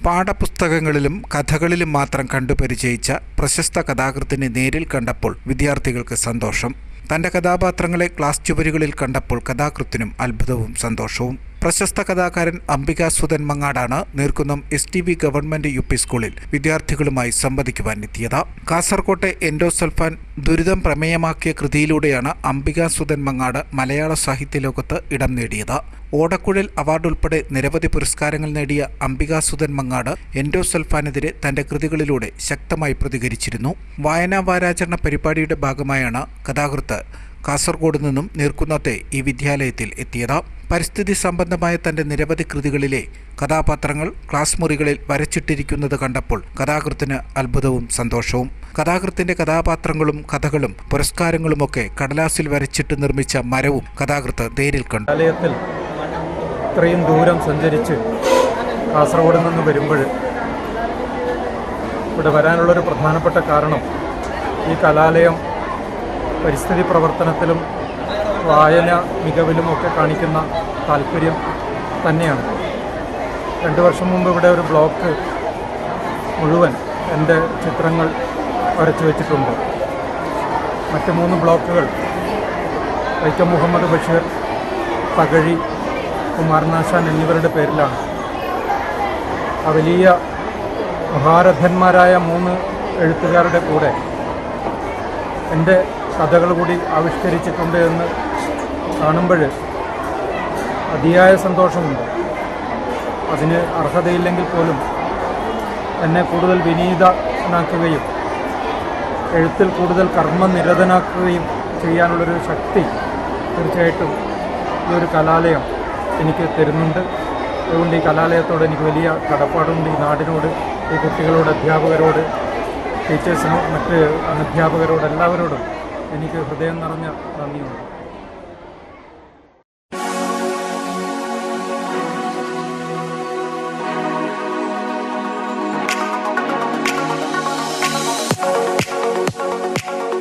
പാഠപുസ്തകങ്ങളിലും കഥകളിലും മാത്രം കണ്ടുപരിചയിച്ച പ്രശസ്ത കഥാകൃത്തിനെ നേരിൽ കണ്ടപ്പോൾ വിദ്യാർത്ഥികൾക്ക് സന്തോഷം. തൻ്റെ കഥാപാത്രങ്ങളെ ക്ലാസ് ചുവരുകളിൽ കണ്ടപ്പോൾ കഥാകൃത്തിനും അത്ഭുതവും സന്തോഷവും. പ്രശസ്ത കഥാകാരൻ അംബികാസുധൻ മങ്ങാടാണ് നീർക്കുന്നം STB ഗവൺമെന്റ് UP സ്കൂളിൽ വിദ്യാർത്ഥികളുമായി സംവദിക്കുവാൻ എത്തിയത്. കാസർകോട്ടെ എൻഡോസൾഫാൻ ദുരിതം പ്രമേയമാക്കിയ കൃതിയിലൂടെയാണ് അംബികാസുധൻ മങ്ങാട് മലയാള സാഹിത്യ ലോകത്ത് ഇടം നേടിയത്. ഓടക്കുഴൽ അവാർഡ് ഉൾപ്പെടെ നിരവധി പുരസ്കാരങ്ങൾ നേടിയ അംബികാസുധൻ മങ്ങാട് എൻഡോസൾഫാനെതിരെ തന്റെ കൃതികളിലൂടെ ശക്തമായി പ്രതികരിച്ചിരുന്നു. വായനാ വാരാചരണ പരിപാടിയുടെ ഭാഗമായാണ് കഥാകൃത്ത് കാസർഗോഡ് നിന്നും നീർക്കുന്നത്തെ ഈ വിദ്യാലയത്തിൽ എത്തിയത്. പരിസ്ഥിതി സംബന്ധമായ തന്റെ നിരവധി കൃതികളിലെ കഥാപാത്രങ്ങൾ ക്ലാസ് മുറികളിൽ വരച്ചിട്ടിരിക്കുന്നത് കണ്ടപ്പോൾ കഥാകൃത്തിന് അത്ഭുതവും സന്തോഷവും. കഥാകൃത്തിന്റെ കഥാപാത്രങ്ങളും കഥകളും പുരസ്കാരങ്ങളുമൊക്കെ കടലാസിൽ വരച്ചിട്ട് നിർമ്മിച്ച മരവും കഥാകൃത്ത് നേരിൽ കണ്ടു. കലാലയത്തിൽ ഇത്രയും ദൂരം സഞ്ചരിച്ച് കാസർഗോഡ് നിന്ന് വരുമ്പോൾ ഇവിടെ വരാനുള്ളൊരു പ്രധാനപ്പെട്ട കാരണം ഈ കലാലയം പരിസ്ഥിതി പ്രവർത്തനത്തിലും വായന മികവിലുമൊക്കെ കാണിക്കുന്ന താല്പര്യം തന്നെയാണ്. 2 വർഷം മുമ്പ് ഇവിടെ ഒരു ബ്ലോക്ക് മുഴുവൻ എൻ്റെ ചിത്രങ്ങൾ വരച്ചു വച്ചിട്ടുണ്ട്. മറ്റ് 3 ബ്ലോക്കുകൾ വൈക്കം മുഹമ്മദ് ബഷീർ, തകഴി, കുമാരനാശാൻ എന്നിവരുടെ പേരിലാണ്. ആ വലിയ മഹാരഥന്മാരായ 3 എഴുത്തുകാരുടെ കൂടെ എൻ്റെ കഥകൾ കൂടി ആവിഷ്കരിച്ചിട്ടുണ്ട് എന്ന് കാണുമ്പോൾ അതിയായ സന്തോഷമുണ്ട്. അതിന് അർഹതയില്ലെങ്കിൽ പോലും എന്നെ കൂടുതൽ വിനീതനാക്കുകയും എഴുത്തിൽ കൂടുതൽ കർമ്മനിരതനാക്കുകയും ചെയ്യാനുള്ളൊരു ശക്തി തീർച്ചയായിട്ടും ഈ ഒരു കലാലയം എനിക്ക് തരുന്നുണ്ട്. അതുകൊണ്ട് ഈ കലാലയത്തോട് എനിക്ക് വലിയ കടപ്പാടുണ്ട്. ഈ നാടിനോട്, ഈ കുട്ടികളോട്, അധ്യാപകരോട്, ടീച്ചേഴ്സിനോട്, മറ്റ് അനധ്യാപകരോട്, എല്ലാവരോടും എനിക്ക് ഹൃദയം നിറഞ്ഞ നന്ദിയുണ്ട്.